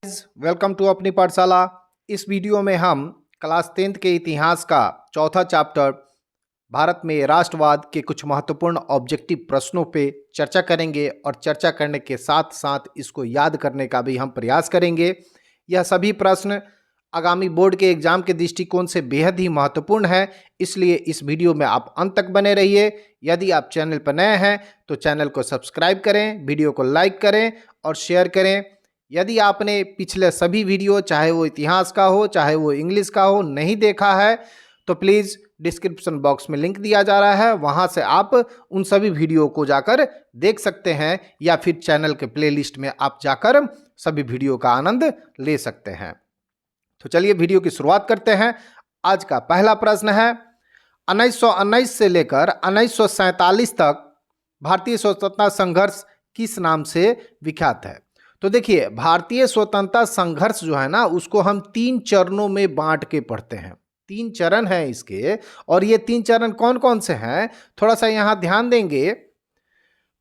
Welcome to अपनी पाठशाला। इस वीडियो में हम क्लास 10th के इतिहास का चौथा चैप्टर भारत में राष्ट्रवाद के कुछ महत्वपूर्ण ऑब्जेक्टिव प्रश्नों पे चर्चा करेंगे और चर्चा करने के साथ साथ इसको याद करने का भी हम प्रयास करेंगे। यह सभी प्रश्न आगामी बोर्ड के एग्जाम के दृष्टिकोण से बेहद ही महत्वपूर्ण है, इसलिए इस वीडियो में आप अंत तक बने रहिए। यदि आप चैनल पर नए हैं तो चैनल को सब्सक्राइब करें, वीडियो को लाइक करें और शेयर करें। यदि आपने पिछले सभी वीडियो, चाहे वो इतिहास का हो चाहे वो इंग्लिश का हो, नहीं देखा है तो प्लीज़ डिस्क्रिप्शन बॉक्स में लिंक दिया जा रहा है, वहां से आप उन सभी वीडियो को जाकर देख सकते हैं या फिर चैनल के प्लेलिस्ट में आप जाकर सभी वीडियो का आनंद ले सकते हैं। तो चलिए वीडियो की शुरुआत करते हैं। आज का पहला प्रश्न है, 1919 से लेकर 1947 तक भारतीय स्वतंत्रता संघर्ष किस नाम से विख्यात है? तो देखिए, भारतीय स्वतंत्रता संघर्ष जो है ना, उसको हम 3 चरणों में बांट के पढ़ते हैं। 3 चरण हैं इसके, और ये 3 चरण कौन कौन से हैं थोड़ा सा यहाँ ध्यान देंगे।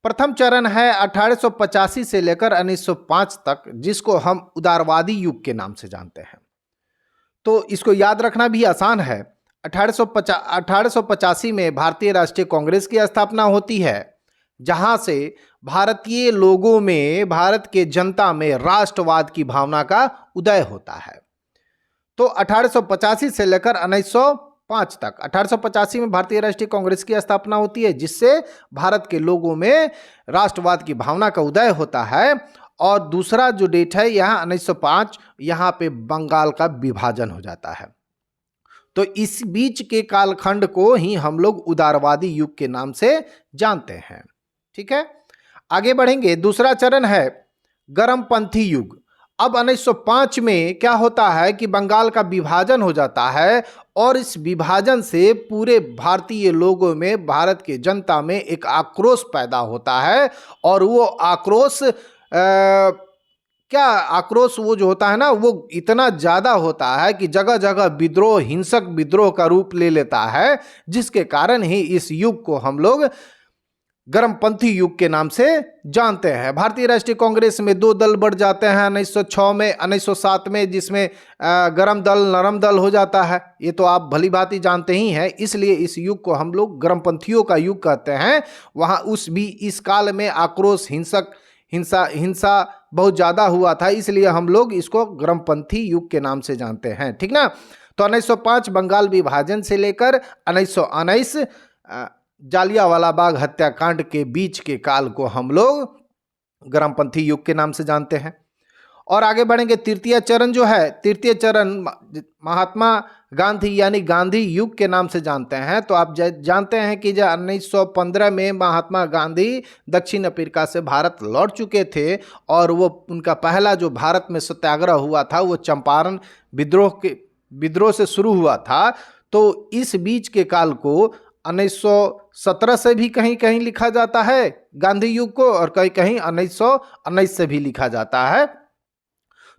प्रथम चरण है 1885 से लेकर 1905 तक, जिसको हम उदारवादी युग के नाम से जानते हैं। तो इसको याद रखना भी आसान है। 1885 में भारतीय राष्ट्रीय कांग्रेस की स्थापना होती है, जहां से भारतीय लोगों में, भारत के जनता में राष्ट्रवाद की भावना का उदय होता है। तो 1885 से लेकर 1905 तक, 1885 में भारतीय राष्ट्रीय कांग्रेस की स्थापना होती है, जिससे भारत के लोगों में राष्ट्रवाद की भावना का उदय होता है। और दूसरा जो डेट है यहाँ 1905, यहाँ पे बंगाल का विभाजन हो जाता है। तो इस बीच के कालखंड को ही हम लोग उदारवादी युग के नाम से जानते हैं। ठीक है, आगे बढ़ेंगे। दूसरा चरण है गर्मपंथी युग। अब 1905 में क्या होता है कि बंगाल का विभाजन हो जाता है, और इस विभाजन से पूरे भारतीय लोगों में, भारत के जनता में एक आक्रोश पैदा होता है। और वो आक्रोश वो जो होता है ना, वो इतना ज़्यादा होता है कि जगह जगह विद्रोह, हिंसक विद्रोह का रूप ले लेता है, जिसके कारण ही इस युग को हम लोग गर्मपंथी युग के नाम से जानते हैं। भारतीय राष्ट्रीय कांग्रेस में 2 दल बढ़ जाते हैं 1906 में, 1907 में, जिसमें गर्म दल नरम दल हो जाता है। ये तो आप भली भांति जानते ही हैं, इसलिए इस युग को हम लोग गर्मपंथियों का युग कहते हैं। वहाँ इस काल में आक्रोश, हिंसा बहुत ज़्यादा हुआ था, इसलिए हम लोग इसको गर्मपंथी युग के नाम से जानते हैं। ठीक ना। तो 1905 बंगाल विभाजन से लेकर 1919 जालियांवाला बाग हत्याकांड के बीच के काल को हम लोग गर्मपंथी युग के नाम से जानते हैं। और आगे बढ़ेंगे। तृतीय चरण जो है, तृतीय चरण महात्मा गांधी यानी गांधी युग के नाम से जानते हैं। तो आप जानते हैं कि जब 1915 में महात्मा गांधी दक्षिण अफ्रीका से भारत लौट चुके थे, और वो उनका पहला जो भारत में सत्याग्रह हुआ था वो चंपारण विद्रोह से शुरू हुआ था। तो इस बीच के काल को 1917 से भी कहीं कहीं लिखा जाता है गांधी युग को, और कहीं कहीं 1919 से भी लिखा जाता है।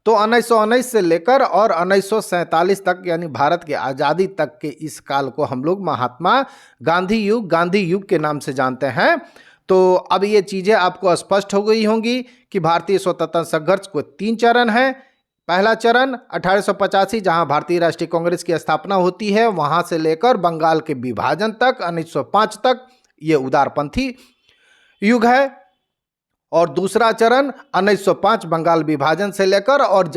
तो 1919 से लेकर और 1947 तक, यानी भारत की आज़ादी तक के इस काल को हम लोग महात्मा गांधी युग के नाम से जानते हैं। तो अब ये चीज़ें आपको स्पष्ट हो गई होंगी कि भारतीय स्वतंत्रता संघर्ष को 3 चरण है। पहला चरण 1885, जहां भारतीय राष्ट्रीय कांग्रेस की स्थापना होती है, वहां से लेकर बंगाल के विभाजन तक 1905 तक, ये उदारपंथी युग है। और दूसरा चरण 1905 बंगाल विभाजन से लेकर और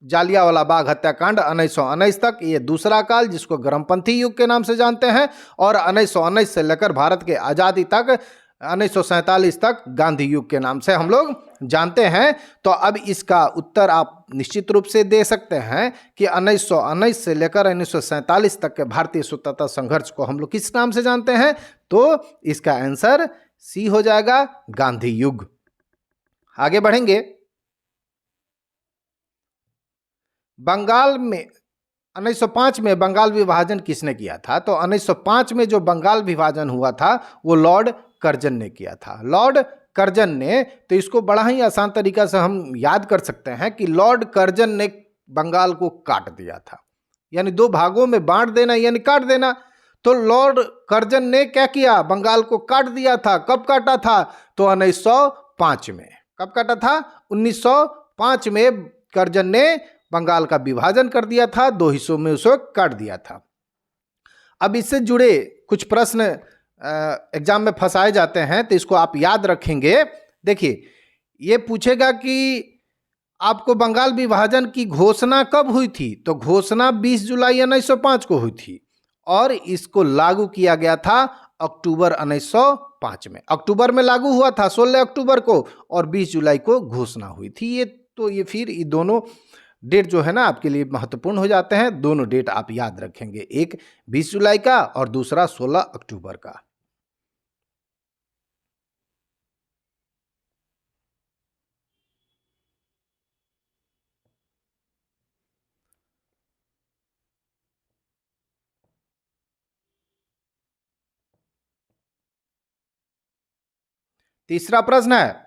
जालियांवाला बाग हत्याकांड 1919 तक, ये दूसरा काल, जिसको गर्मपंथी युग के नाम से जानते हैं। और 1919 से लेकर भारत के आज़ादी तक 1947 तक गांधी युग के नाम से हम लोग जानते हैं। तो अब इसका उत्तर आप निश्चित रूप से दे सकते हैं कि 1919 से लेकर 1947 तक के भारतीय स्वतंत्रता संघर्ष को हम लोग किस नाम से जानते हैं? तो इसका आंसर सी हो जाएगा, गांधी युग। आगे बढ़ेंगे। बंगाल में 1905 में बंगाल विभाजन किसने किया था? तो 1905 में जो बंगाल विभाजन हुआ था वो लॉर्ड कर्जन ने किया था। लॉर्ड कर्जन ने, तो इसको बड़ा ही आसान तरीका से हम याद कर सकते हैं कि लॉर्ड कर्जन ने बंगाल को काट दिया था, यानी 2 भागों में बांट देना यानी काट देना। तो लॉर्ड कर्जन ने क्या किया? बंगाल को काट दिया था। कब काटा था? तो 1905 में। कब काटा था? 1905 में कर्जन ने बंगाल का विभाजन कर दिया था, 2 हिस्सों में उसे काट दिया था। अब इससे जुड़े कुछ प्रश्न एग्जाम में फंसाए जाते हैं, तो इसको आप याद रखेंगे। देखिए, ये पूछेगा कि आपको बंगाल विभाजन की घोषणा कब हुई थी, तो घोषणा 20 जुलाई 1905 को हुई थी और इसको लागू किया गया था अक्टूबर 1905 में। अक्टूबर में लागू हुआ था 16 अक्टूबर को और 20 जुलाई को घोषणा हुई थी। ये फिर ये दोनों डेट जो है ना आपके लिए महत्वपूर्ण हो जाते हैं। दोनों डेट आप याद रखेंगे, एक 20 जुलाई का और दूसरा 16 अक्टूबर का। तीसरा प्रश्न है,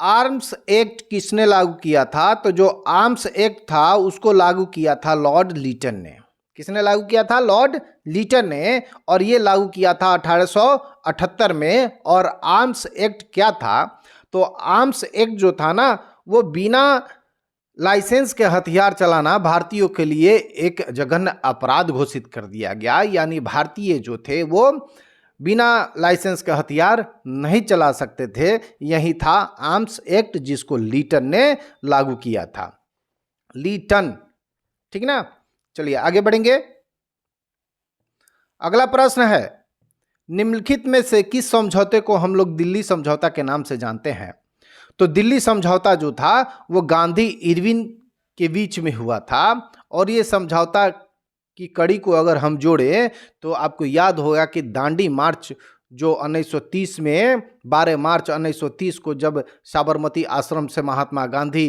आर्म्स एक्ट किसने लागू किया था? तो जो आर्म्स एक्ट था उसको लागू किया था लॉर्ड लीटन ने। किसने लागू किया था? लॉर्ड लीटन ने। और ये लागू किया था 1878 में। और आर्म्स एक्ट क्या था? तो आर्म्स एक्ट जो था ना, वो बिना लाइसेंस के हथियार चलाना भारतीयों के लिए एक जघन्य अपराध घोषित कर दिया गया। यानी भारतीय जो थे वो बिना लाइसेंस के हथियार नहीं चला सकते थे। यही था आर्म्स एक्ट, जिसको लीटन ने लागू किया था। लीटन, ठीक ना। चलिए आगे बढ़ेंगे। अगला प्रश्न है, निम्नलिखित में से किस समझौते को हम लोग दिल्ली समझौता के नाम से जानते हैं? तो दिल्ली समझौता जो था वो गांधी इरविन के बीच में हुआ था। और ये समझौता की कड़ी को अगर हम जोड़े तो आपको याद होगा कि दांडी मार्च जो 1930 में 12 मार्च 1930 को जब साबरमती आश्रम से महात्मा गांधी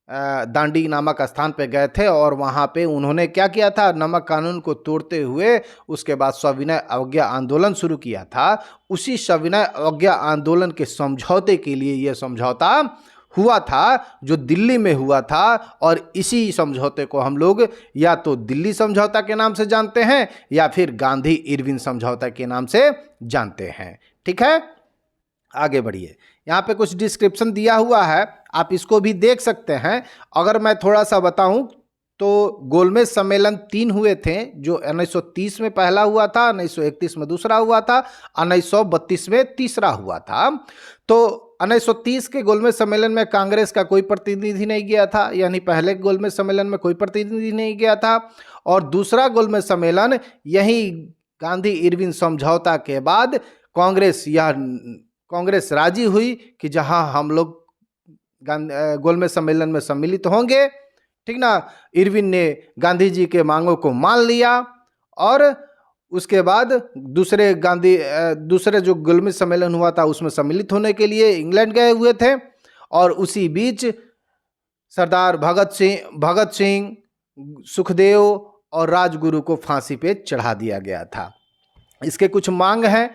दांडी नामक स्थान पे गए थे और वहाँ पे उन्होंने क्या किया था, नमक कानून को तोड़ते हुए उसके बाद सविनय अवज्ञा आंदोलन शुरू किया था। उसी सविनय अवज्ञा आंदोलन के समझौते के लिए यह समझौता हुआ था जो दिल्ली में हुआ था। और इसी समझौते को हम लोग या तो दिल्ली समझौता के नाम से जानते हैं या फिर गांधी इरविन समझौता के नाम से जानते हैं। ठीक है, आगे बढ़िए। यहाँ पे कुछ डिस्क्रिप्शन दिया हुआ है, आप इसको भी देख सकते हैं। अगर मैं थोड़ा सा बताऊं तो गोलमेज सम्मेलन 3 हुए थे, जो 1930 में पहला हुआ था, 1931 में दूसरा हुआ था, 1932 में तीसरा हुआ था। तो 1930 के गोलमेज सम्मेलन में कांग्रेस का कोई प्रतिनिधि नहीं गया था, यानी पहले गोलमेज सम्मेलन में कोई प्रतिनिधि नहीं गया था। और दूसरा गोलमेज सम्मेलन यही गांधी इरविन समझौता के बाद कांग्रेस राजी हुई कि जहां हम लोग गोलमेज सम्मेलन में सम्मिलित होंगे, ठीक ना। इरविन ने गांधी जी के मांगों को मान लिया और उसके बाद दूसरे जो गोलमेज सम्मेलन हुआ था उसमें सम्मिलित होने के लिए इंग्लैंड गए हुए थे। और उसी बीच सरदार भगत सिंह, सुखदेव और राजगुरु को फांसी पे चढ़ा दिया गया था। इसके कुछ मांग हैं,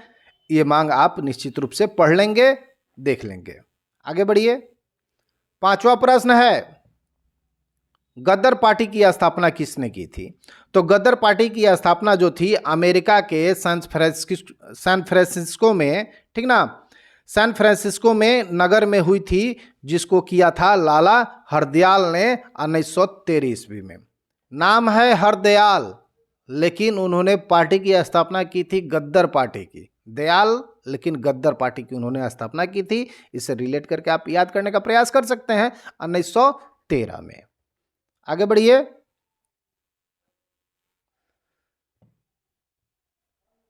ये मांग आप निश्चित रूप से पढ़ लेंगे, देख लेंगे। आगे बढ़िए। 5वां प्रश्न है, गदर पार्टी की स्थापना किसने की थी? तो गदर पार्टी की स्थापना जो थी अमेरिका के सैन फ्रांसिस्को में, ठीक ना, सैन फ्रांसिस्को में नगर में हुई थी, जिसको किया था लाला हरदयाल ने 1913 ईस्वी में। नाम है हरदयाल, लेकिन उन्होंने पार्टी की स्थापना की थी गद्दर पार्टी की। दयाल, लेकिन गद्दर पार्टी की उन्होंने स्थापना की थी। इससे रिलेट करके आप याद करने का प्रयास कर सकते हैं, 1913 में। आगे बढ़िए।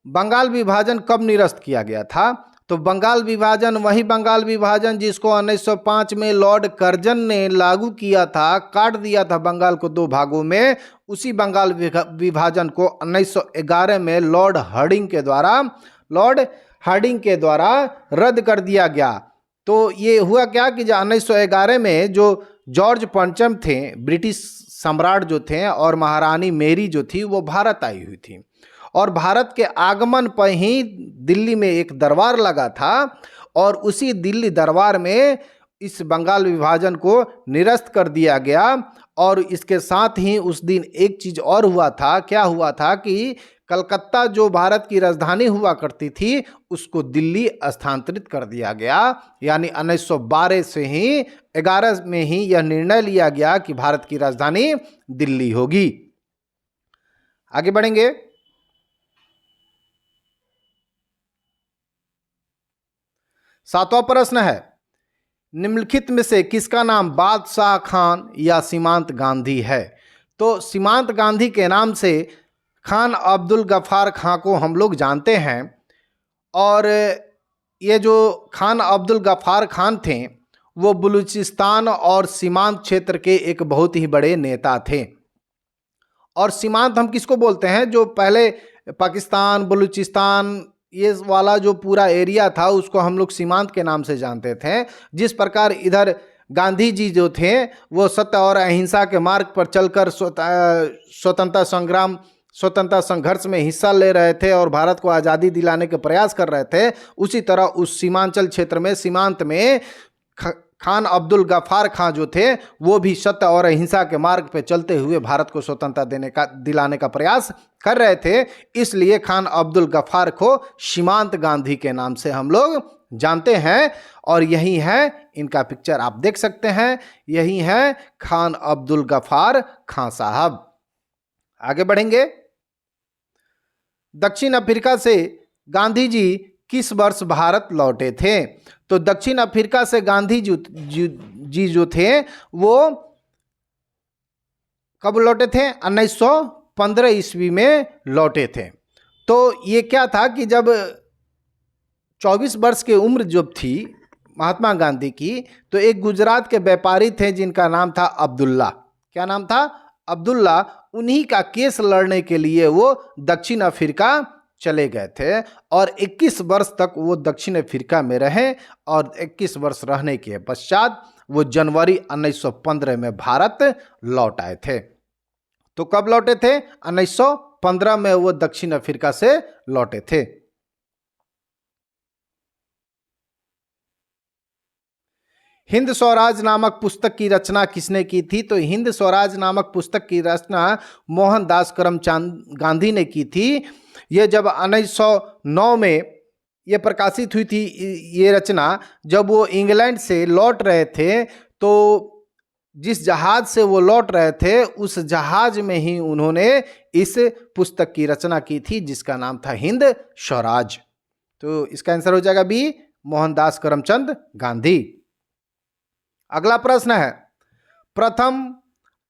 बंगाल विभाजन कब निरस्त किया गया था? तो बंगाल विभाजन वही बंगाल विभाजन जिसको 1905 में लॉर्ड कर्जन ने लागू किया था, काट दिया था बंगाल को 2 भागों में। उसी बंगाल विभाजन को 1911 में लॉर्ड हार्डिंग के द्वारा रद्द कर दिया गया। तो ये हुआ क्या कि 1911 में जो जॉर्ज पंचम थे, ब्रिटिश सम्राट जो थे, और महारानी मेरी जो थी, वो भारत आई हुई थी। और भारत के आगमन पर ही दिल्ली में एक दरबार लगा था और उसी दिल्ली दरबार में इस बंगाल विभाजन को निरस्त कर दिया गया। और इसके साथ ही उस दिन एक चीज और हुआ था। क्या हुआ था कि कलकत्ता जो भारत की राजधानी हुआ करती थी उसको दिल्ली स्थानांतरित कर दिया गया। यानी 1912 से ही 11 में ही यह निर्णय लिया गया कि भारत की राजधानी दिल्ली होगी। आगे बढ़ेंगे। सातवां प्रश्न है, निम्नलिखित में से किसका नाम बादशाह खान या सीमांत गांधी है? तो सीमांत गांधी के नाम से खान अब्दुल गफ्फार खां को हम लोग जानते हैं। और ये जो खान अब्दुल गफ्फार खान थे वो बलूचिस्तान और सीमांत क्षेत्र के एक बहुत ही बड़े नेता थे। और सीमांत हम किसको बोलते हैं? जो पहले पाकिस्तान, बलूचिस्तान ये वाला जो पूरा एरिया था उसको हम लोग सीमांत के नाम से जानते थे। जिस प्रकार इधर गांधी जी जो थे वो सत्य और अहिंसा के मार्ग पर चलकर स्वतंत्रता संग्राम, स्वतंत्रता संघर्ष में हिस्सा ले रहे थे और भारत को आज़ादी दिलाने के प्रयास कर रहे थे, उसी तरह उस सीमांचल क्षेत्र में, सीमांत में खान अब्दुल गफ्फार खां जो थे वो भी सत्य और अहिंसा के मार्ग पर चलते हुए भारत को स्वतंत्रता दिलाने का प्रयास कर रहे थे। इसलिए खान अब्दुल गफ्फार को सीमांत गांधी के नाम से हम लोग जानते हैं। और यही है, इनका पिक्चर आप देख सकते हैं, यही है खान अब्दुल गफ्फार खां साहब। आगे बढ़ेंगे। दक्षिण अफ्रीका से गांधी जी किस वर्ष भारत लौटे थे? तो दक्षिण अफ्रीका से गांधी जी जो थे वो कब लौटे थे? 1915 ईस्वी में लौटे थे। तो ये क्या था कि जब 24 वर्ष की उम्र जब थी महात्मा गांधी की, तो एक गुजरात के व्यापारी थे जिनका नाम था अब्दुल्ला। क्या नाम था? अब्दुल्ला। उन्हीं का केस लड़ने के लिए वो दक्षिण अफ्रीका चले गए थे और 21 वर्ष तक वो दक्षिण अफ्रीका में रहे। और 21 वर्ष रहने के पश्चात वो जनवरी 1915 में भारत लौट आए थे। तो कब लौटे थे? 1915 में वो दक्षिण अफ्रीका से लौटे थे। हिंद स्वराज नामक पुस्तक की रचना किसने की थी? तो हिंद स्वराज नामक पुस्तक की रचना मोहनदास करमचंद गांधी ने की थी। ये जब 1909 में ये प्रकाशित हुई थी ये रचना, जब वो इंग्लैंड से लौट रहे थे, तो जिस जहाज से वो लौट रहे थे उस जहाज में ही उन्होंने इस पुस्तक की रचना की थी जिसका नाम था हिंद स्वराज। तो इसका आंसर हो जाएगा बी, मोहनदास करमचंद गांधी। अगला प्रश्न है, प्रथम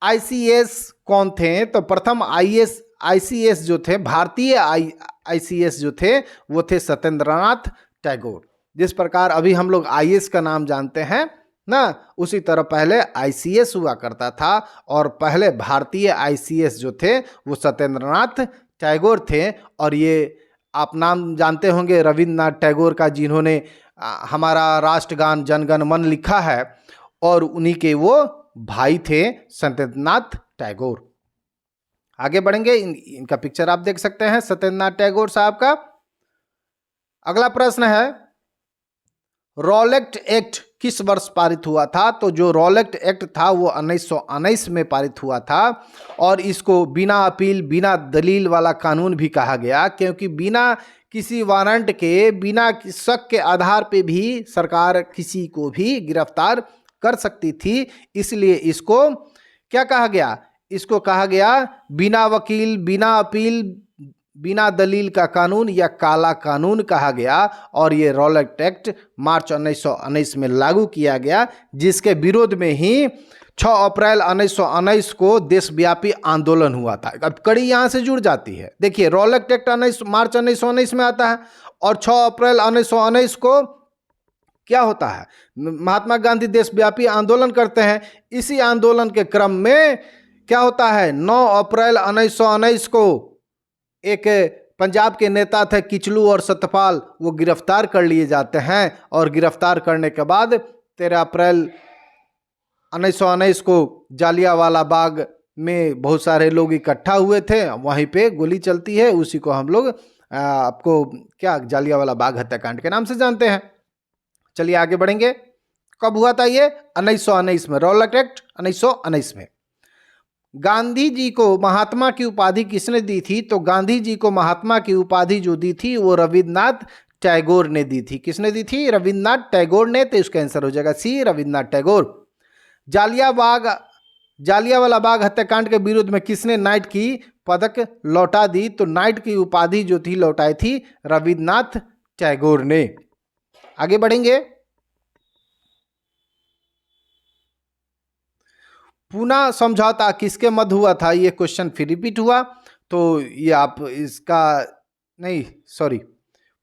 आईसीएस कौन थे? तो प्रथम आईसीएस जो थे, भारतीय आईसीएस जो थे वो थे सत्येंद्रनाथ टैगोर। जिस प्रकार अभी हम लोग आईएएस का नाम जानते हैं ना, उसी तरह पहले आईसीएस हुआ करता था और पहले भारतीय आईसीएस जो थे वो सत्येंद्रनाथ टैगोर थे। और ये आप नाम जानते होंगे रविंद्रनाथ टैगोर का, जिन्होंने हमारा राष्ट्रगान जनगण मन लिखा है, और उन्हीं के वो भाई थे सत्येंद्रनाथ टैगोर। आगे बढ़ेंगे। इनका पिक्चर आप देख सकते हैं सत्येंद्रनाथ टैगोर साहब का। अगला प्रश्न है, रॉलेट एक्ट किस वर्ष पारित हुआ था? तो जो रॉलेट एक्ट था वो 1919 में पारित हुआ था और इसको बिना अपील, बिना दलील वाला कानून भी कहा गया, क्योंकि बिना किसी वारंट के, बिना शक के आधार पे भी सरकार किसी को भी गिरफ्तार कर सकती थी। इसलिए इसको क्या कहा गया? इसको कहा गया बिना वकील, बिना अपील, बिना दलील का कानून या काला कानून कहा गया। और ये रॉलेट एक्ट मार्च 1919 में लागू किया गया, जिसके विरोध में ही 6 अप्रैल 1919 को देशव्यापी आंदोलन हुआ था। अब कड़ी यहाँ से जुड़ जाती है। देखिए, रॉलेट एक्ट मार्च 1919 में आता है और 6 अप्रैल 1919 को क्या होता है? महात्मा गांधी देशव्यापी आंदोलन करते हैं। इसी आंदोलन के क्रम में क्या होता है? 9 अप्रैल 1919 को एक पंजाब के नेता थे किचलू और सतपाल, वो गिरफ्तार कर लिए जाते हैं और गिरफ्तार करने के बाद 13 अप्रैल 1919 को जालियांवाला बाग में बहुत सारे लोग इकट्ठा हुए थे, वहीं पे गोली चलती है। उसी को हम लोग आपको क्या जालियांवाला बाग हत्याकांड के नाम से जानते हैं। चलिए आगे बढ़ेंगे। कब हुआ था ये? 1919 में। रॉलेट एक्ट 1919 में। गांधी जी को महात्मा की उपाधि किसने दी थी? तो गांधी जी को महात्मा की उपाधि जो दी थी वो रविन्द्रनाथ टैगोर ने दी थी। किसने दी थी? रविन्द्रनाथ टैगोर ने। तो इसका आंसर हो जाएगा सी, रविन्द्रनाथ टैगोर। जालियांवाला बाग हत्याकांड के विरुद्ध में किसने नाइट की पदक लौटा दी? तो नाइट की उपाधि जो थी लौटाई थी रविन्द्रनाथ टैगोर ने। आगे बढ़ेंगे। पूना समझौता किसके मध्य हुआ था? ये क्वेश्चन फिर रिपीट हुआ, तो ये आप इसका नहीं, सॉरी,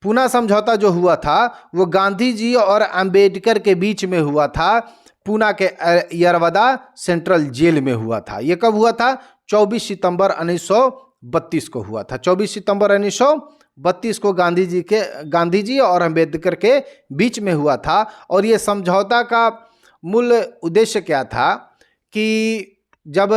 पूना समझौता जो हुआ था वो गांधी जी और अंबेडकर के बीच में हुआ था। पूना के यरवदा सेंट्रल जेल में हुआ था। ये कब हुआ था? 24 सितंबर 1932 को हुआ था। 24 सितंबर 1932 को गांधी जी और अंबेडकर के बीच में हुआ था। और ये समझौता का मूल उद्देश्य क्या था कि जब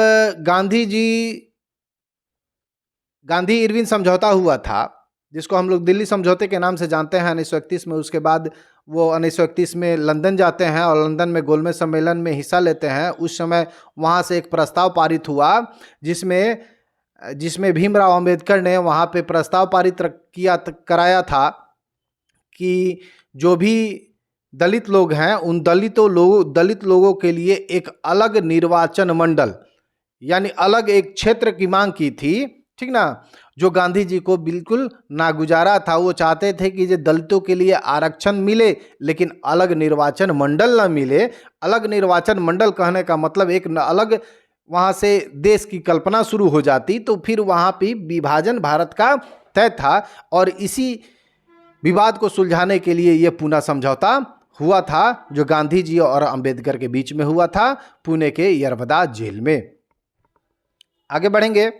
गांधी इरविन समझौता हुआ था, जिसको हम लोग दिल्ली समझौते के नाम से जानते हैं 1931 में, उसके बाद वो 1931 में लंदन जाते हैं और लंदन में गोलमेज सम्मेलन में हिस्सा लेते हैं। उस समय वहाँ से एक प्रस्ताव पारित हुआ जिसमें भीमराव अंबेडकर ने वहाँ पे प्रस्ताव पारित कराया था कि जो भी दलित लोग हैं उन दलित लोगों के लिए एक अलग निर्वाचन मंडल, यानी अलग एक क्षेत्र की मांग की थी, ठीक ना, जो गांधी जी को बिल्कुल नागुजारा था। वो चाहते थे कि जो दलितों के लिए आरक्षण मिले लेकिन अलग निर्वाचन मंडल ना मिले। अलग निर्वाचन मंडल कहने का मतलब एक अलग वहाँ से देश की कल्पना शुरू हो जाती, तो फिर वहाँ पे विभाजन भारत का तय था। और इसी विवाद को सुलझाने के लिए ये पूना समझौता हुआ था, जो गांधी जी और अंबेडकर के बीच में हुआ था पुणे के यरवदा जेल में। आगे बढ़ेंगे।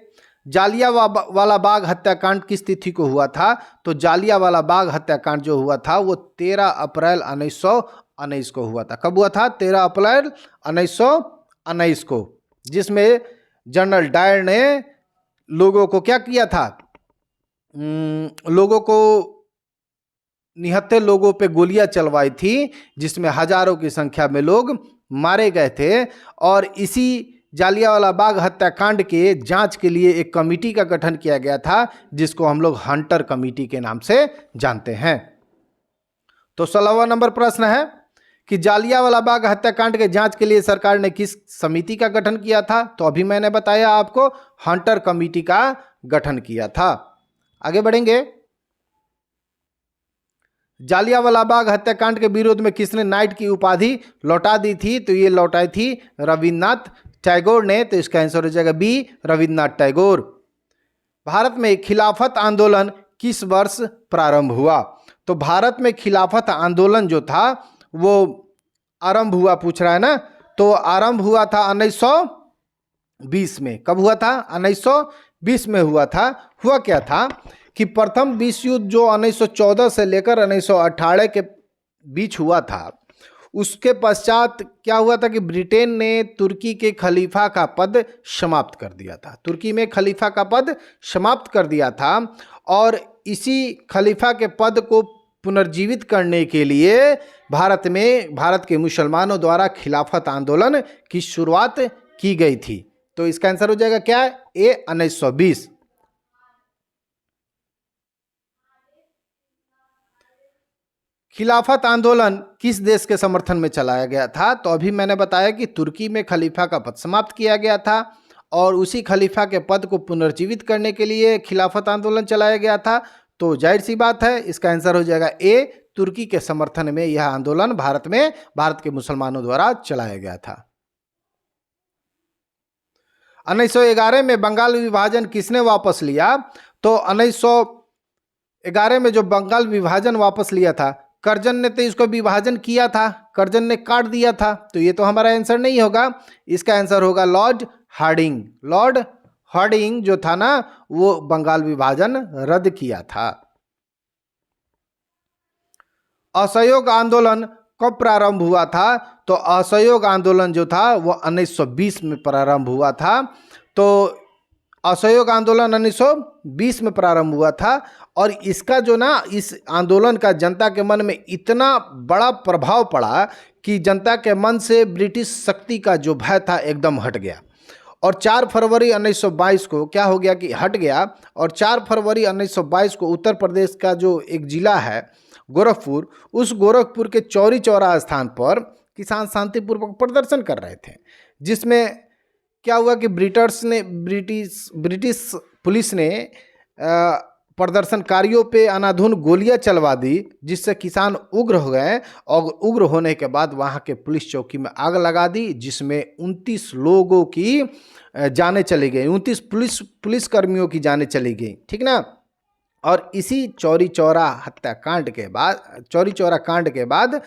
जालियांवाला बाग हत्याकांड किस तिथि को हुआ था? तो जालियांवाला बाग हत्याकांड जो हुआ था वो 13 अप्रैल 1919 को हुआ था। कब हुआ था? 13 अप्रैल 1919 को, जिसमें जनरल डायर ने लोगों को क्या किया था? लोगों को निहत्थे लोगों पे गोलियां चलवाई थी, जिसमें हजारों की संख्या में लोग मारे गए थे। और इसी जालियांवाला बाग हत्याकांड के जांच के लिए एक कमेटी का गठन किया गया था, जिसको हम लोग हंटर कमेटी के नाम से जानते हैं। तो 16वां नंबर प्रश्न है कि जालियांवाला बाग हत्याकांड के जांच के लिए सरकार ने किस समिति का गठन किया था? तो अभी मैंने बताया आपको, हंटर कमेटी का गठन किया था। आगे बढ़ेंगे। जालियांवाला बाग हत्याकांड के विरोध में किसने नाइट की उपाधि लौटा दी थी? तो ये लौटाई थी रविन्द्रनाथ टैगोर ने। तो इसका आंसर हो जाएगा बी, रविन्द्रनाथ टैगोर। भारत में खिलाफत आंदोलन किस वर्ष प्रारंभ हुआ? तो भारत में खिलाफत आंदोलन जो था वो आरंभ हुआ, पूछ रहा है ना, तो आरंभ हुआ था 1920 में। कब हुआ था? 1920 में हुआ था। हुआ क्या था कि प्रथम विश्व युद्ध जो 1914 से लेकर 1918 के बीच हुआ था, उसके पश्चात क्या हुआ था कि ब्रिटेन ने तुर्की के खलीफा का पद समाप्त कर दिया था। तुर्की में खलीफा का पद समाप्त कर दिया था और इसी खलीफा के पद को पुनर्जीवित करने के लिए भारत के मुसलमानों द्वारा खिलाफत आंदोलन की शुरुआत की गई थी। तो इसका आंसर हो जाएगा क्या? ए, 1920। खिलाफत आंदोलन किस देश के समर्थन में चलाया गया था? तो अभी मैंने बताया कि तुर्की में खलीफा का पद समाप्त किया गया था और उसी खलीफा के पद को पुनर्जीवित करने के लिए खिलाफत आंदोलन चलाया गया था। तो जाहिर सी बात है, इसका आंसर हो जाएगा ए, तुर्की के समर्थन में यह आंदोलन भारत के मुसलमानों द्वारा चलाया गया था। 1911 में बंगाल विभाजन किसने वापस लिया? तो 1911 में जो बंगाल विभाजन वापस लिया था, कर्जन ने तो इसको विभाजन किया था, कर्जन ने काट दिया था। तो ये तो हमारा आंसर नहीं होगा। इसका आंसर होगा लॉर्ड हार्डिंग। लॉर्ड हार्डिंग जो था ना, वो बंगाल विभाजन रद्द किया था। असहयोग आंदोलन कब प्रारंभ हुआ था? तो असहयोग आंदोलन जो था वो 1920 में प्रारंभ हुआ था। तो असहयोग आंदोलन 1920 में प्रारंभ हुआ था और इसका जो ना, इस आंदोलन का जनता के मन में इतना बड़ा प्रभाव पड़ा कि जनता के मन से ब्रिटिश शक्ति का जो भय था एकदम हट गया। और 4 फरवरी 1922 को क्या हो गया कि हट गया, और 4 फरवरी 1922 को उत्तर प्रदेश का जो एक जिला है गोरखपुर, उस गोरखपुर के चौरी चौरा स्थान पर किसान शांतिपूर्वक प्रदर्शन कर रहे थे, जिसमें क्या हुआ कि ब्रिटिश पुलिस ने प्रदर्शनकारियों पे अनाधुन गोलियां चलवा दी, जिससे किसान उग्र हो गए, और उग्र होने के बाद वहां के पुलिस चौकी में आग लगा दी, जिसमें 29 लोगों की जानें चली गई, 29 पुलिस कर्मियों की जानें चली गई, ठीक ना। और इसी चौरी चौरा हत्याकांड के बाद, चौरी चौरा कांड के बाद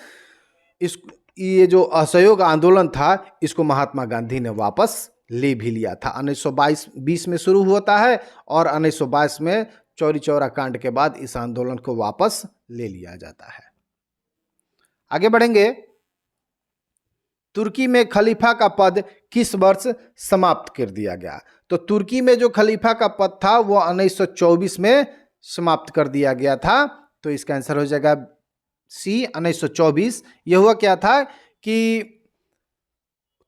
इस ये जो असहयोग आंदोलन था, इसको महात्मा गांधी ने वापस ले भी लिया था। 1922 में शुरू होता है और 1922 में चौरी चौरा कांड के बाद इस आंदोलन को वापस ले लिया जाता है। आगे बढ़ेंगे। तुर्की में खलीफा का पद किस वर्ष समाप्त कर दिया गया? तो तुर्की में जो खलीफा का पद था वो 1924 में समाप्त कर दिया गया था, तो इसका आंसर हो जाएगा सी 1924। यह हुआ क्या था कि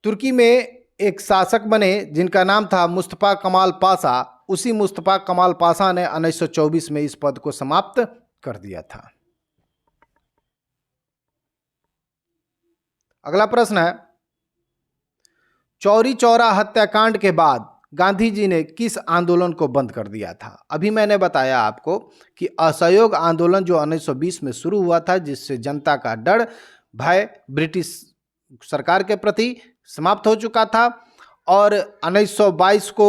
तुर्की में एक शासक बने जिनका नाम था मुस्तफा कमाल पाशा, उसी मुस्तफा कमाल पाशा ने 1924 में इस पद को समाप्त कर दिया था। अगला प्रश्न है, चौरी चौरा हत्याकांड के बाद गांधी जी ने किस आंदोलन को बंद कर दिया था? अभी मैंने बताया आपको कि असहयोग आंदोलन जो 1920 में शुरू हुआ था, जिससे जनता का डर भय ब्रिटिश सरकार के प्रति समाप्त हो चुका था, और 1922 को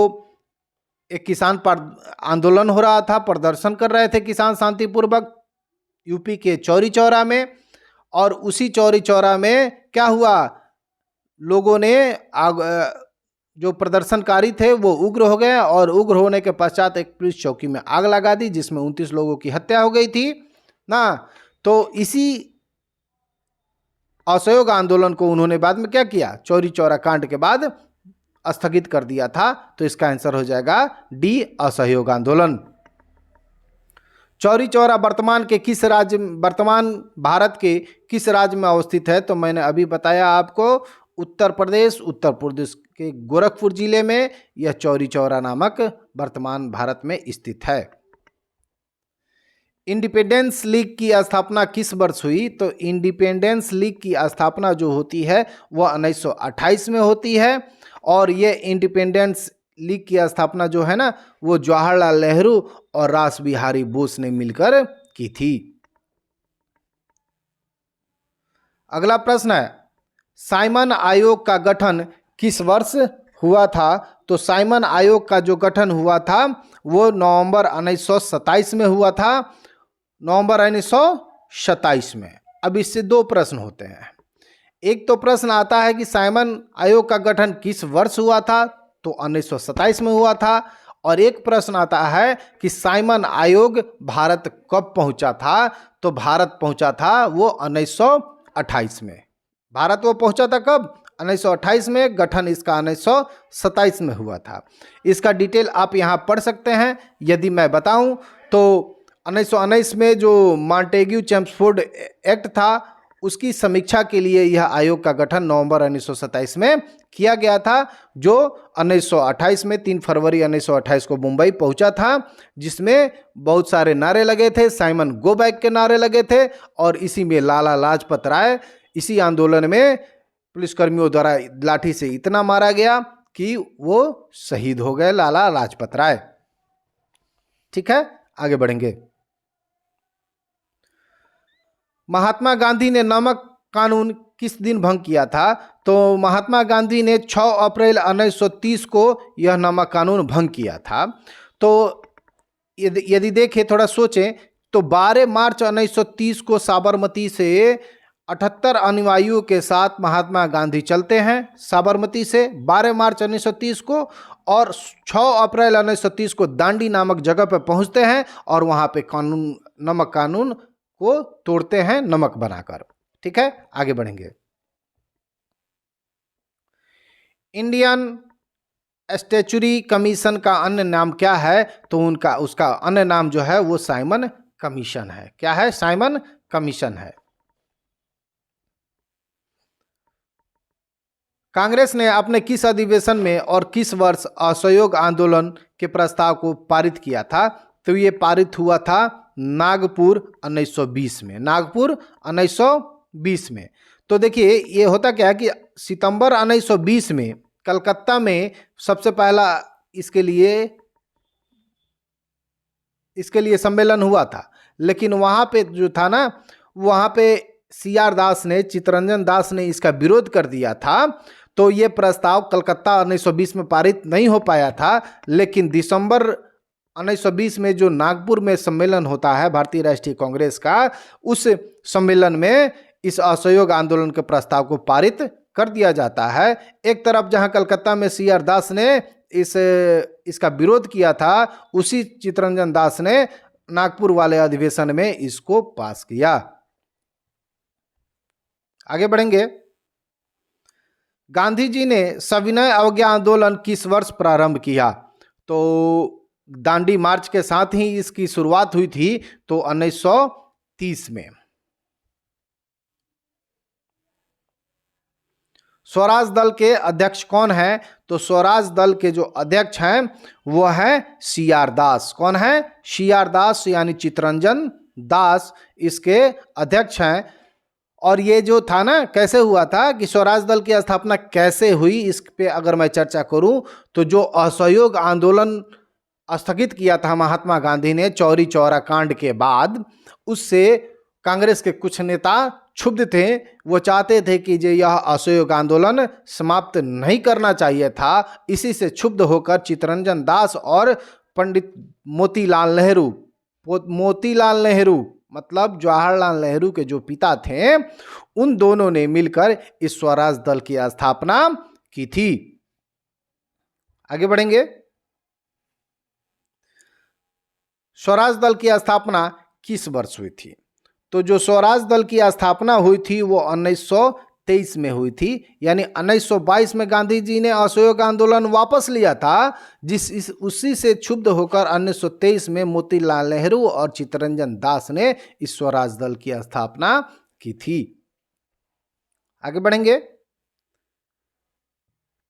एक किसान पर आंदोलन हो रहा था, प्रदर्शन कर रहे थे किसान शांतिपूर्वक यूपी के चौरी चौरा में, और उसी चौरी चौरा में क्या हुआ, लोगों ने जो प्रदर्शनकारी थे वो उग्र हो गए, और उग्र होने के पश्चात एक पुलिस चौकी में आग लगा दी, जिसमें 29 लोगों की हत्या हो गई थी ना। तो इसी असहयोग आंदोलन को उन्होंने बाद में क्या किया, चौरी चौरा कांड के बाद स्थगित कर दिया था, तो इसका आंसर हो जाएगा डी असहयोग आंदोलन। चौरी चौरा वर्तमान भारत के किस राज्य में अवस्थित है? तो मैंने अभी बताया आपको, उत्तर प्रदेश के गोरखपुर जिले में यह चौरी चौरा नामक वर्तमान भारत में स्थित है। इंडिपेंडेंस लीग की स्थापना किस वर्ष हुई? तो इंडिपेंडेंस लीग की स्थापना जो होती है वह 1928 में होती है, और ये इंडिपेंडेंस लीग की स्थापना जो है ना, वो जवाहरलाल नेहरू और रास बिहारी बोस ने मिलकर की थी। अगला प्रश्न है, साइमन आयोग का गठन किस वर्ष हुआ था? तो साइमन आयोग का जो गठन हुआ था वो नवंबर 1927 में हुआ था, नवंबर 1927 में। अब इससे दो प्रश्न होते हैं। एक तो प्रश्न आता है कि साइमन आयोग का गठन किस वर्ष हुआ था? तो 1927 में हुआ था। और एक प्रश्न आता है कि साइमन आयोग भारत कब पहुंचा था? तो भारत पहुंचा था वो 1928 में। भारत वो पहुंचा था कब? 1928 में। गठन इसका 1927 में हुआ था। इसका डिटेल आप यहाँ पढ़ सकते हैं। यदि मैं बताऊं तो 1919 में जो मॉन्टेग्यू चेम्सफोर्ड एक्ट था, उसकी समीक्षा के लिए यह आयोग का गठन नवंबर 1927 में किया गया था, जो 1928 में 3 फरवरी 1928 को मुंबई पहुंचा था, जिसमें बहुत सारे नारे लगे थे, साइमन गो बैक के नारे लगे थे, और इसी में लाला लाजपत राय, इसी आंदोलन में पुलिसकर्मियों द्वारा लाठी से इतना मारा गया कि वो शहीद हो गए, लाला लाजपत राय। ठीक है, आगे बढ़ेंगे। महात्मा गांधी ने नमक कानून किस दिन भंग किया था? तो महात्मा गांधी ने 6 अप्रैल 1930 को यह नमक कानून भंग किया था। तो यदि देखें, थोड़ा सोचें, तो 12 मार्च 1930 को साबरमती से 78 अनुयायियों के साथ महात्मा गांधी चलते हैं साबरमती से 12 मार्च 1930 को, और 6 अप्रैल 1930 को दांडी नामक जगह पर पहुंचते हैं, और वहां पे नमक कानून को तोड़ते हैं नमक बनाकर। ठीक है, आगे बढ़ेंगे। इंडियन स्टैच्यूरी कमीशन का अन्य नाम क्या है? तो उसका अन्य नाम जो है वो साइमन कमीशन है। क्या है? साइमन कमीशन है। कांग्रेस ने अपने किस अधिवेशन में और किस वर्ष असहयोग आंदोलन के प्रस्ताव को पारित किया था? तो ये पारित हुआ था नागपुर 1920 में। नागपुर 1920 में। तो देखिए ये होता क्या है कि सितंबर 1920 में कलकत्ता में सबसे पहला इसके लिए सम्मेलन हुआ था, लेकिन वहां पे जो था ना, वहां पे CR दास ने, चित्तरंजन दास ने इसका विरोध कर दिया था। तो ये प्रस्ताव कलकत्ता 1920 में पारित नहीं हो पाया था, लेकिन दिसंबर 1920 में जो नागपुर में सम्मेलन होता है भारतीय राष्ट्रीय कांग्रेस का, उस सम्मेलन में इस असहयोग आंदोलन के प्रस्ताव को पारित कर दिया जाता है। एक तरफ जहां कलकत्ता में CR दास ने इसका विरोध किया था, उसी चित्तरंजन दास ने नागपुर वाले अधिवेशन में इसको पास किया। आगे बढ़ेंगे। गांधी जी ने सविनय अवज्ञा आंदोलन किस वर्ष प्रारंभ किया? तो दांडी मार्च के साथ ही इसकी शुरुआत हुई थी, तो 1930 में। स्वराज दल के अध्यक्ष कौन है? तो स्वराज दल के जो अध्यक्ष हैं वो है CR दास। कौन है? CR दास, यानी चित्तरंजन दास इसके अध्यक्ष हैं। और ये जो था ना, कैसे हुआ था कि स्वराज दल की स्थापना कैसे हुई, इस पे अगर मैं चर्चा करूं तो जो असहयोग आंदोलन स्थगित किया था महात्मा गांधी ने चौरी चौरा कांड के बाद, उससे कांग्रेस के कुछ नेता क्षुब्ध थे। वो चाहते थे कि जो यह असहयोग आंदोलन समाप्त नहीं करना चाहिए था। इसी से क्षुब्ध होकर चित्तरंजन दास और पंडित मोतीलाल नेहरू मतलब जवाहरलाल नेहरू के जो पिता थे, उन दोनों ने मिलकर इस स्वराज दल की स्थापना की थी। आगे बढ़ेंगे। स्वराज दल की स्थापना किस वर्ष हुई थी? तो जो स्वराज दल की स्थापना हुई थी वो 1923 में हुई थी, यानी 1922 में गांधी जी ने असहयोग आंदोलन वापस लिया था, उसी से क्षुब्ध होकर 1923 में मोतीलाल नेहरू और चित्तरंजन दास ने इस स्वराज दल की स्थापना की थी। आगे बढ़ेंगे।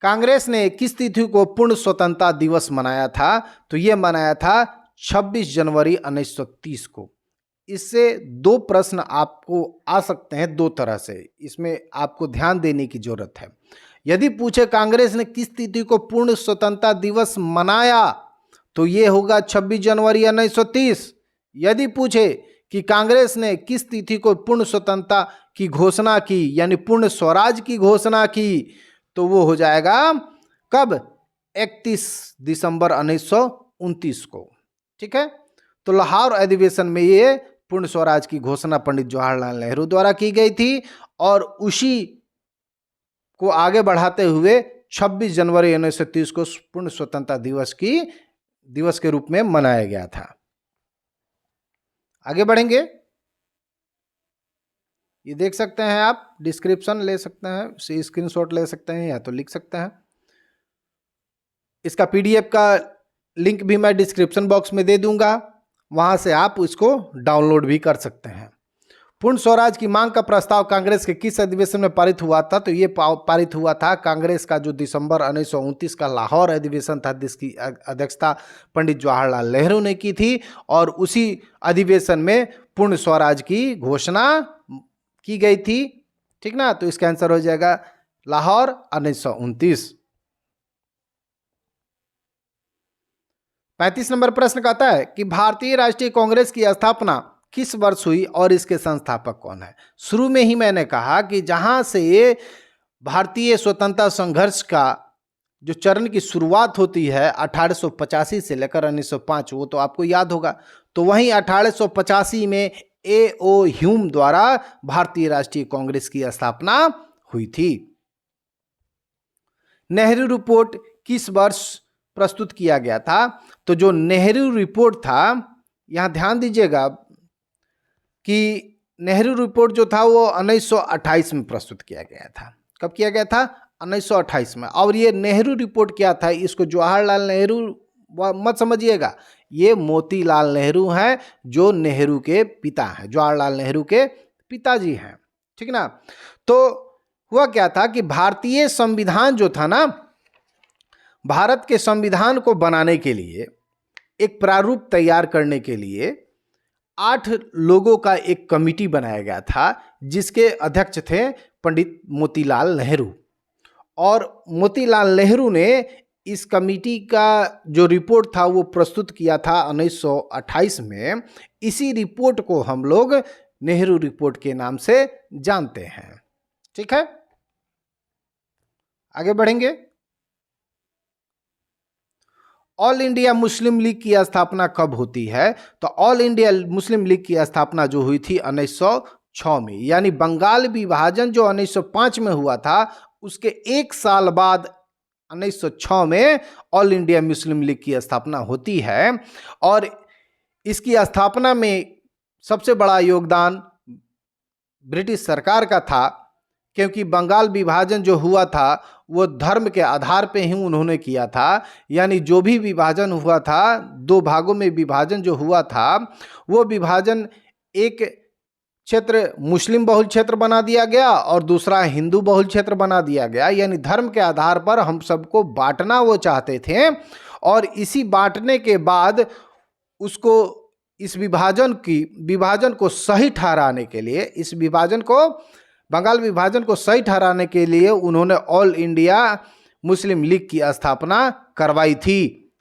कांग्रेस ने किस तिथि को पूर्ण स्वतंत्रता दिवस मनाया था? तो यह मनाया था 26 जनवरी 1930 को। इससे दो प्रश्न आपको आ सकते हैं दो तरह से, इसमें आपको ध्यान देने की जरूरत है। यदि पूछे कांग्रेस ने किस तिथि को पूर्ण स्वतंत्रता दिवस मनाया, तो ये होगा 26 जनवरी 1930। यदि पूछे कि कांग्रेस ने किस तिथि को पूर्ण स्वतंत्रता की घोषणा की, यानी पूर्ण स्वराज की घोषणा की, तो वो हो जाएगा कब? 31 दिसंबर 1929 को। ठीक है। तो लाहौर अधिवेशन में ये पूर्ण स्वराज की घोषणा पंडित जवाहरलाल नेहरू द्वारा की गई थी, और उसी को आगे बढ़ाते हुए 26 जनवरी 1930 को पूर्ण स्वतंत्रता दिवस के रूप में मनाया गया था। आगे बढ़ेंगे। ये देख सकते हैं आप, डिस्क्रिप्शन ले सकते हैं, स्क्रीनशॉट ले सकते हैं या तो लिख सकते हैं। इसका PDF का लिंक भी मैं डिस्क्रिप्शन बॉक्स में दे दूंगा, वहां से आप इसको डाउनलोड भी कर सकते हैं। पूर्ण स्वराज की मांग का प्रस्ताव कांग्रेस के किस अधिवेशन में पारित हुआ था? तो ये पारित हुआ था कांग्रेस का जो दिसंबर 1929 का लाहौर अधिवेशन था, जिसकी अध्यक्षता पंडित जवाहरलाल नेहरू ने की थी, और उसी अधिवेशन में पूर्ण स्वराज की घोषणा की गई थी। ठीक ना। तो इसका आंसर हो जाएगा लाहौर 1929। 35 नंबर प्रश्न कहता है कि भारतीय राष्ट्रीय कांग्रेस की स्थापना किस वर्ष हुई और इसके संस्थापक कौन है? शुरू में ही मैंने कहा कि जहां से भारतीय स्वतंत्रता संघर्ष का जो चरण की शुरुआत होती है 1885 से लेकर 1905, वो तो आपको याद होगा। तो वहीं 1885 में A.O. ह्यूम द्वारा भारतीय राष्ट्रीय कांग्रेस की स्थापना हुई थी। नेहरू रिपोर्ट किस वर्ष प्रस्तुत किया गया था? तो जो नेहरू रिपोर्ट था, यहां ध्यान दीजिएगा कि नेहरू रिपोर्ट जो था वो 1928 में प्रस्तुत किया गया था। कब किया गया था? 1928 में। और ये नेहरू रिपोर्ट क्या था, इसको जवाहरलाल नेहरू मत समझिएगा, ये मोतीलाल नेहरू हैं, जो नेहरू के पिता हैं, जवाहरलाल नेहरू के पिताजी हैं। ठीक ना। तो हुआ क्या था कि भारतीय संविधान जो था ना, भारत के संविधान को बनाने के लिए, एक प्रारूप तैयार करने के लिए 8 लोगों का एक कमिटी बनाया गया था, जिसके अध्यक्ष थे पंडित मोतीलाल नेहरू। और मोतीलाल नेहरू ने इस कमिटी का जो रिपोर्ट था वो प्रस्तुत किया था 1928 में। इसी रिपोर्ट को हम लोग नेहरू रिपोर्ट के नाम से जानते हैं। ठीक है, आगे बढ़ेंगे। ऑल इंडिया मुस्लिम लीग की स्थापना कब होती है? तो ऑल इंडिया मुस्लिम लीग की स्थापना जो हुई थी 1906 में, यानी बंगाल विभाजन जो 1905 में हुआ था, उसके एक साल बाद 1906 में ऑल इंडिया मुस्लिम लीग की स्थापना होती है। और इसकी स्थापना में सबसे बड़ा योगदान ब्रिटिश सरकार का था, क्योंकि बंगाल विभाजन जो हुआ था वो धर्म के आधार पे ही उन्होंने किया था। यानी जो भी विभाजन हुआ था, 2 भागों में विभाजन जो हुआ था, वो विभाजन एक क्षेत्र मुस्लिम बहुल क्षेत्र बना दिया गया और दूसरा हिंदू बहुल क्षेत्र बना दिया गया। यानी धर्म के आधार पर हम सबको बांटना वो चाहते थे। और इसी बांटने के बाद उसको, इस विभाजन को सही ठहराने के लिए, इस विभाजन को, बंगाल विभाजन को सही ठहराने के लिए उन्होंने ऑल इंडिया मुस्लिम लीग की स्थापना करवाई थी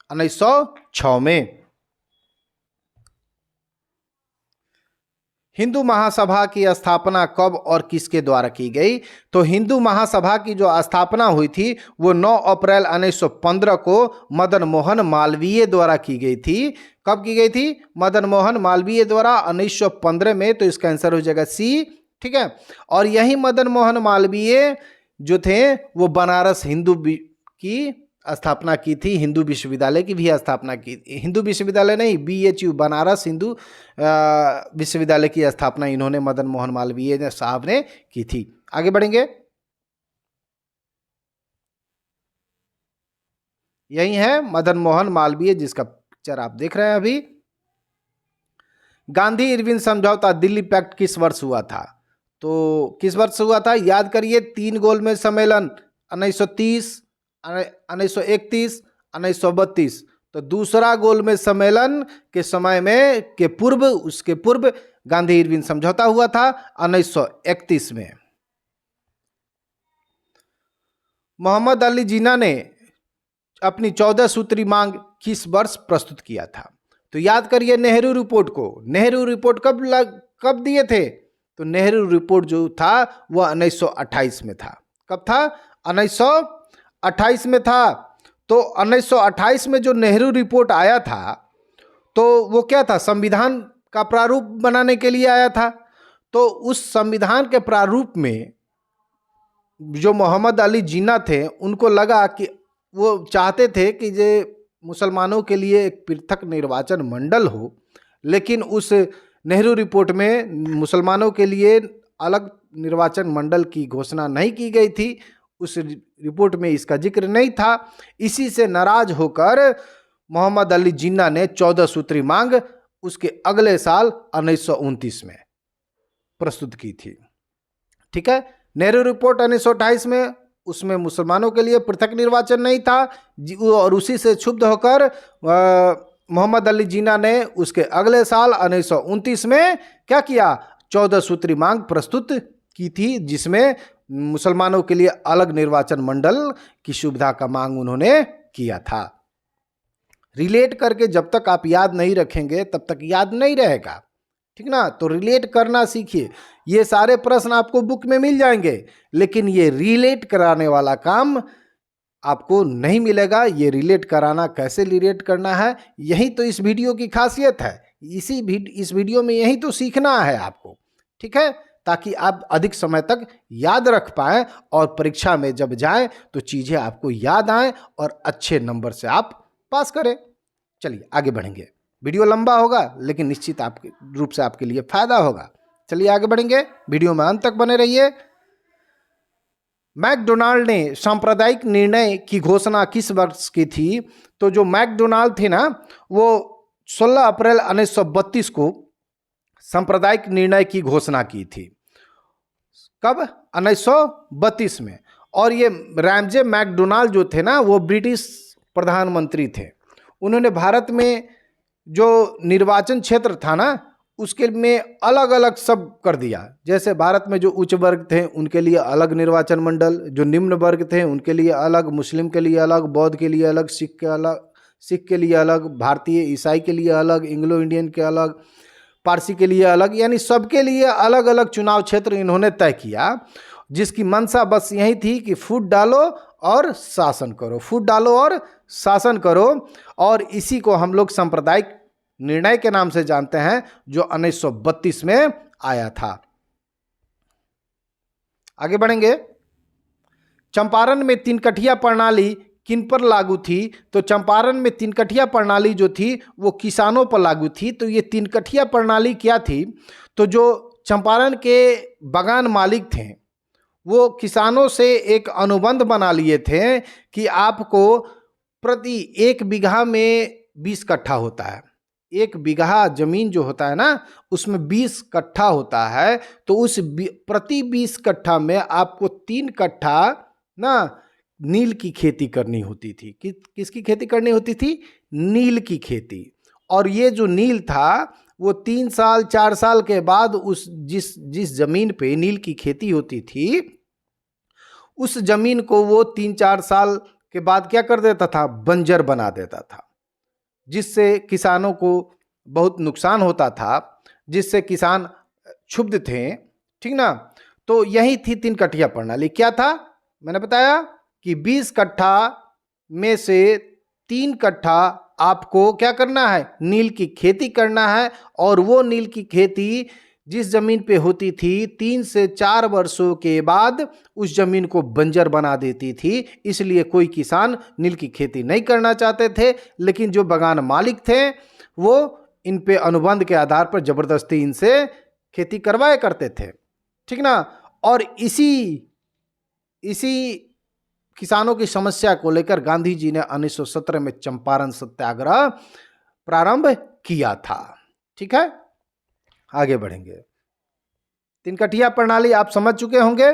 1906 में। हिंदू महासभा की स्थापना कब और किसके द्वारा की गई? तो हिंदू महासभा की जो स्थापना हुई थी वो 9 अप्रैल 1915 को मदन मोहन मालवीय द्वारा की गई थी। कब की गई थी? मदन मोहन मालवीय द्वारा 1915 में। तो इसका आंसर हो जाएगा सी। ठीक है, और यही मदन मोहन मालवीय जो थे वो बनारस हिंदू की स्थापना की थी, हिंदू विश्वविद्यालय की भी स्थापना की। हिंदू विश्वविद्यालय नहीं, BHU बनारस हिंदू विश्वविद्यालय की स्थापना इन्होंने, मदन मोहन मालवीय साहब ने की थी। आगे बढ़ेंगे। यही है मदन मोहन मालवीय, जिसका पिक्चर आप देख रहे हैं अभी। गांधी इरविन समझौता, दिल्ली पैक्ट किस वर्ष हुआ था? तो किस वर्ष हुआ था? याद करिए, 3 गोलमेज सम्मेलन 1930, 1931, 1932। तो दूसरा गोलमेज सम्मेलन के समय में के पूर्व, उसके पूर्व गांधी इरविन समझौता हुआ था 1931 में। मोहम्मद अली जिन्ना ने अपनी 14 सूत्री मांग किस वर्ष प्रस्तुत किया था? तो याद करिए नेहरू रिपोर्ट को। नेहरू रिपोर्ट कब दिए थे? तो नेहरू रिपोर्ट जो था वह 1928 में था। कब था? 1928 में था। तो 1928 में जो नेहरू रिपोर्ट आया था, तो वो क्या था? संविधान का प्रारूप बनाने के लिए आया था। तो उस संविधान के प्रारूप में जो मोहम्मद अली जिन्ना थे, उनको लगा कि वो चाहते थे कि जे मुसलमानों के लिए एक पृथक निर्वाचन मंडल हो, लेकिन उस नेहरू रिपोर्ट में मुसलमानों के लिए अलग निर्वाचन मंडल की घोषणा नहीं की गई थी। उस रिपोर्ट में इसका जिक्र नहीं था। इसी से नाराज होकर मोहम्मद अली जिन्ना ने 14 सूत्री मांग उसके अगले साल 1929 में प्रस्तुत की थी। ठीक है, नेहरू रिपोर्ट 1928 में, उसमें मुसलमानों के लिए पृथक निर्वाचन नहीं था, और उसी से क्षुब्ध होकर मोहम्मद अली जिन्ना ने उसके अगले साल 1929 में क्या किया? 14 सूत्री मांग प्रस्तुत की थी, जिसमें मुसलमानों के लिए अलग निर्वाचन मंडल की सुविधा का मांग उन्होंने किया था। रिलेट करके जब तक आप याद नहीं रखेंगे तब तक याद नहीं रहेगा। ठीक ना? तो रिलेट करना सीखिए। ये सारे प्रश्न आपको बुक में मिल जाएंगे, लेकिन ये रिलेट कराने वाला काम आपको नहीं मिलेगा। ये रिलेट कराना, कैसे रिलेट करना है, यही तो इस वीडियो की खासियत है। इस वीडियो में यही तो सीखना है आपको। ठीक है, ताकि आप अधिक समय तक याद रख पाएं और परीक्षा में जब जाएं तो चीज़ें आपको याद आएं और अच्छे नंबर से आप पास करें। चलिए आगे बढ़ेंगे। वीडियो लंबा होगा लेकिन निश्चित आपके रूप से आपके लिए फायदा होगा। चलिए आगे बढ़ेंगे, वीडियो में अंत तक बने रहिए। मैकडोनाल्ड ने सांप्रदायिक निर्णय की घोषणा किस वर्ष की थी? तो जो मैकडोनाल्ड थे ना, वो 16 अप्रैल 1932 को सांप्रदायिक निर्णय की घोषणा की थी। कब? 1932 में। और ये रैमजे मैकडोनाल्ड जो थे ना, वो ब्रिटिश प्रधानमंत्री थे। उन्होंने भारत में जो निर्वाचन क्षेत्र था ना, उसके में अलग अलग सब कर दिया। जैसे भारत में जो उच्च वर्ग थे उनके लिए अलग निर्वाचन मंडल, जो निम्न वर्ग थे उनके लिए अलग, मुस्लिम के लिए अलग, बौद्ध के लिए अलग, सिख के लिए अलग, भारतीय ईसाई के लिए अलग, एंग्लो इंडियन के अलग, पारसी के लिए अलग, यानी सबके लिए अलग अलग चुनाव क्षेत्र इन्होंने तय किया, जिसकी मंशा बस यही थी कि फूट डालो और शासन करो, फूट डालो और शासन करो। और इसी को हम लोग सांप्रदायिक निर्णय के नाम से जानते हैं, जो 1932 में आया था। आगे बढ़ेंगे। चंपारण में तीन कठिया प्रणाली किन पर लागू थी? तो चंपारण में तीन कठिया प्रणाली जो थी वो किसानों पर लागू थी। तो ये तीन कठिया प्रणाली क्या थी? तो जो चंपारण के बागान मालिक थे वो किसानों से एक अनुबंध बना लिए थे कि आपको प्रति 1 बीघा में 20 कट्ठा होता है, 1 बीघा जमीन जो होता है ना उसमें 20 कट्ठा होता है। तो उस प्रति 20 कट्ठा में आपको 3 कट्ठा ना नील की खेती करनी होती थी। किसकी खेती करनी होती थी? नील की खेती। और ये जो नील था वो 3 साल 4 साल के बाद उस जिस जमीन पे नील की खेती होती थी उस जमीन को वो 3-4 साल के बाद क्या कर देता था? बंजर बना देता था, जिससे किसानों को बहुत नुकसान होता था, जिससे किसान क्षुब्ध थे, ठीक ना। तो यही थी 3 कट्ठा प्रणाली। क्या था? मैंने बताया कि 20 कट्ठा में से 3 कट्ठा आपको क्या करना है? नील की खेती करना है। और वो नील की खेती जिस जमीन पे होती थी 3 से 4 वर्षों के बाद उस जमीन को बंजर बना देती थी। इसलिए कोई किसान नील की खेती नहीं करना चाहते थे, लेकिन जो बागान मालिक थे वो इन पे अनुबंध के आधार पर जबरदस्ती इनसे खेती करवाया करते थे, ठीक ना। और इसी किसानों की समस्या को लेकर गांधी जी ने 1917 में चंपारण सत्याग्रह प्रारंभ किया था, ठीक है। आगे बढ़ेंगे। 3 कठिया प्रणाली आप समझ चुके होंगे।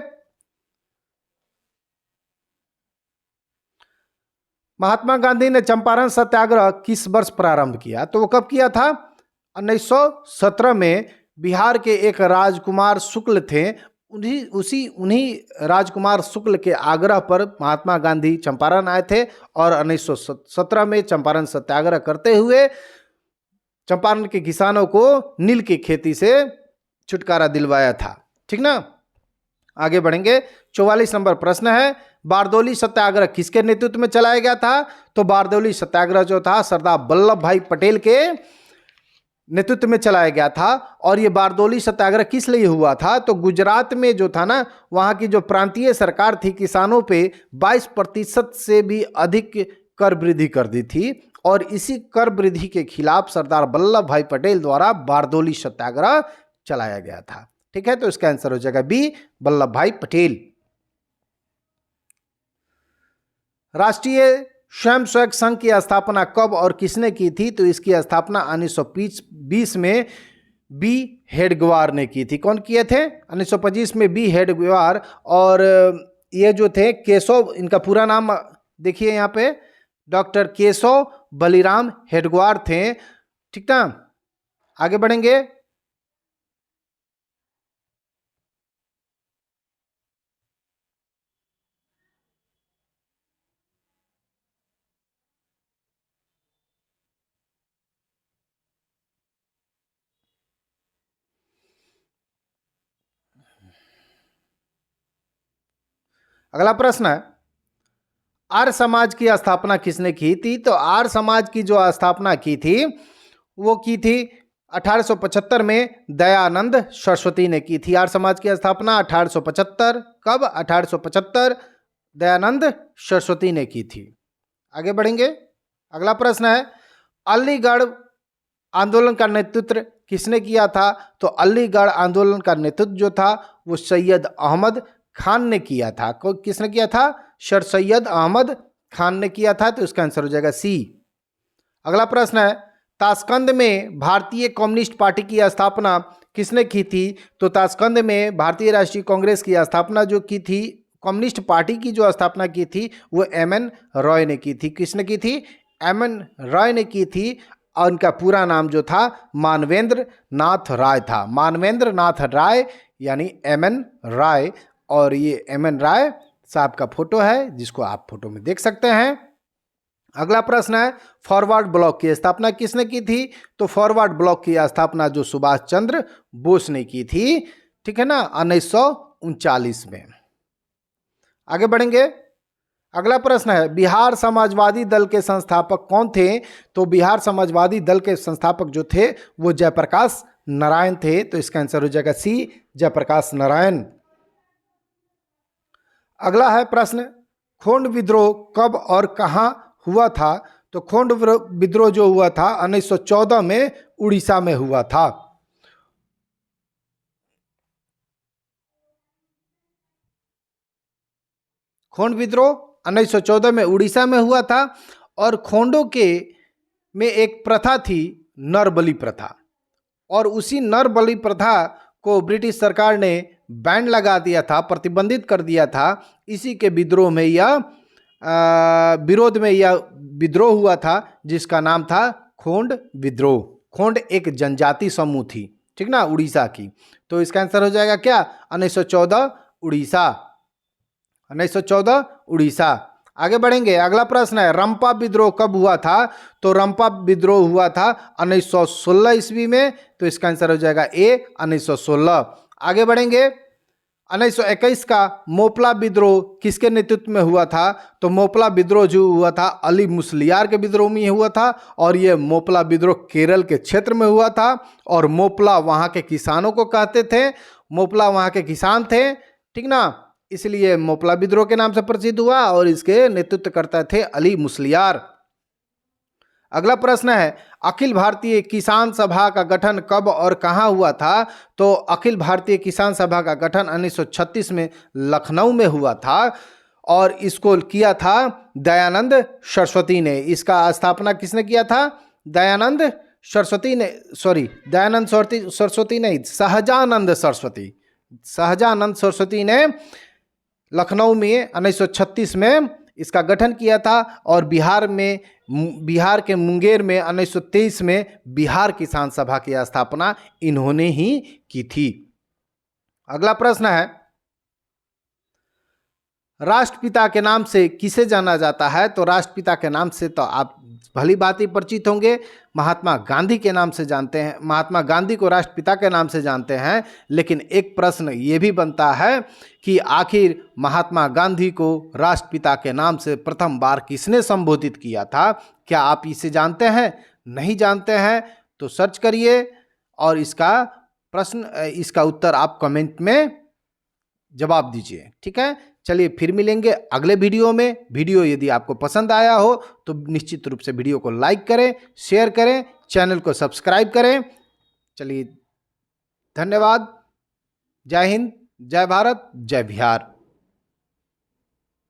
महात्मा गांधी ने चंपारण सत्याग्रह किस वर्ष प्रारंभ किया? तो वो कब किया था? 1917 में। बिहार के एक राजकुमार शुक्ल थे, उन्हीं राजकुमार शुक्ल के आग्रह पर महात्मा गांधी चंपारण आए थे और 1917 में चंपारण सत्याग्रह करते हुए चंपारण के किसानों को नील की खेती से छुटकारा दिलवाया था, ठीक ना। आगे बढ़ेंगे। 44 नंबर प्रश्न है, बारदौली सत्याग्रह किसके नेतृत्व में चलाया गया था? तो बारदौली सत्याग्रह जो था सरदार वल्लभ भाई पटेल के नेतृत्व में चलाया गया था। और ये बारदौली सत्याग्रह किस लिए हुआ था? तो गुजरात में जो था ना, वहाँ की जो प्रांतीय सरकार थी किसानों पे 22% से भी अधिक कर वृद्धि कर दी थी। और इसी कर वृद्धि के खिलाफ सरदार वल्लभ भाई पटेल द्वारा बारदौली सत्याग्रह चलाया गया था, ठीक है। तो इसका आंसर हो जाएगा बी, वल्लभ भाई पटेल। राष्ट्रीय स्वयंसेवक संघ की स्थापना कब और किसने की थी? तो इसकी स्थापना 1920 में बी हेडगेवार ने की थी। कौन किए थे? 1925 में बी हेडगेवार। और ये जो थे केशव, इनका पूरा नाम देखिए यहाँ पे, डॉक्टर केशव बलिराम हेडगेवार थे, ठीक ना। आगे बढ़ेंगे। अगला प्रश्न है, आर्य समाज की स्थापना किसने की थी? तो आर्य समाज की जो स्थापना की थी वो की थी 1875 में दयानंद सरस्वती ने की थी। आर्य समाज की स्थापना 1875, कब? 1875 दयानंद सरस्वती ने की थी। आगे बढ़ेंगे। अगला प्रश्न है, अलीगढ़ आंदोलन का नेतृत्व किसने किया था? तो अलीगढ़ आंदोलन का नेतृत्व जो था वो सैयद अहमद खान ने किया था। किसने किया था? सर सैयद अहमद खान ने किया था। तो इसका आंसर हो जाएगा सी। अगला प्रश्न है, ताशकंद में भारतीय कम्युनिस्ट पार्टी की स्थापना किसने की थी? तो ताशकंद में भारतीय राष्ट्रीय कांग्रेस की स्थापना जो की थी, कम्युनिस्ट पार्टी की जो स्थापना की थी, वो एम.एन. रॉय ने की थी। किसने की थी? एम.एन. रॉय ने की थी। और उनका पूरा नाम जो था मानवेंद्र नाथ राय था। मानवेंद्र नाथ राय यानी एम.एन. राय। और ये एम.एन. राय साहब का फोटो है, जिसको आप फोटो में देख सकते हैं। अगला प्रश्न है, फॉरवर्ड ब्लॉक की स्थापना किसने की थी? तो फॉरवर्ड ब्लॉक की स्थापना जो सुभाष चंद्र बोस ने की थी, ठीक है ना, 1939 में। आगे बढ़ेंगे। अगला प्रश्न है, बिहार समाजवादी दल के संस्थापक कौन थे? तो बिहार समाजवादी दल के संस्थापक जो थे वो जयप्रकाश नारायण थे। तो इसका आंसर हो जाएगा सी, जयप्रकाश नारायण। अगला है प्रश्न, खोंड विद्रोह कब और कहां हुआ था? तो खोंड विद्रोह जो हुआ था 1914 में उड़ीसा में हुआ था। खोंड विद्रोह 1914 में उड़ीसा में हुआ था। और खोंडों के में एक प्रथा थी, नरबली प्रथा। और उसी नरबली प्रथा को ब्रिटिश सरकार ने बैन लगा दिया था, प्रतिबंधित कर दिया था। इसी के विद्रोह में यह विरोध में यह विद्रोह हुआ था, जिसका नाम था खोंड विद्रोह। खोंड एक जनजाति समूह थी, ठीक ना, उड़ीसा की। तो इसका आंसर हो जाएगा क्या? 1914 उड़ीसा। 1914 उड़ीसा। आगे बढ़ेंगे। अगला प्रश्न है, रंपा विद्रोह कब हुआ था? तो रंपा विद्रोह हुआ था 1916 ईस्वी में। तो इसका आंसर हो जाएगा ए, 1916। आगे बढ़ेंगे। 1921 का मोपला विद्रोह किसके नेतृत्व में हुआ था? तो मोपला विद्रोह जो हुआ था अली मुसलियार के विद्रोह में हुआ था। और यह मोपला विद्रोह केरल के क्षेत्र में हुआ था। और मोपला वहाँ के किसानों को कहते थे, मोपला वहाँ के किसान थे, ठीक ना, इसलिए मोपला विद्रोह के नाम से प्रसिद्ध हुआ। और इसके नेतृत्वकर्ता थे अली मुसलियार। अगला प्रश्न है, अखिल भारतीय किसान सभा का गठन कब और कहां हुआ था? तो अखिल भारतीय किसान सभा का गठन 1936 में लखनऊ में हुआ था। और इसको किया था दयानंद सरस्वती ने। इसका स्थापना किसने किया था? दयानंद सरस्वती ने, दयानंद सरस्वती नहीं, सहजानंद सरस्वती। सहजानंद सरस्वती ने लखनऊ में 1936 में इसका गठन किया था। और बिहार के मुंगेर में 1923 में बिहार किसान सभा की स्थापना इन्होंने ही की थी। अगला प्रश्न है, राष्ट्रपिता के नाम से किसे जाना जाता है? तो राष्ट्रपिता के नाम से तो आप भली भांति परिचित होंगे, महात्मा गांधी के नाम से जानते हैं। महात्मा गांधी को राष्ट्रपिता के नाम से जानते हैं। लेकिन एक प्रश्न ये भी बनता है कि आखिर महात्मा गांधी को राष्ट्रपिता के नाम से प्रथम बार किसने संबोधित किया था? क्या आप इसे जानते हैं? नहीं जानते हैं तो सर्च करिए और इसका उत्तर आप कमेंट में जवाब दीजिए, ठीक है। चलिए फिर मिलेंगे अगले वीडियो में। वीडियो यदि आपको पसंद आया हो तो निश्चित रूप से वीडियो को लाइक करें, शेयर करें, चैनल को सब्सक्राइब करें। चलिए, धन्यवाद। जय हिंद, जय भारत, जय बिहार।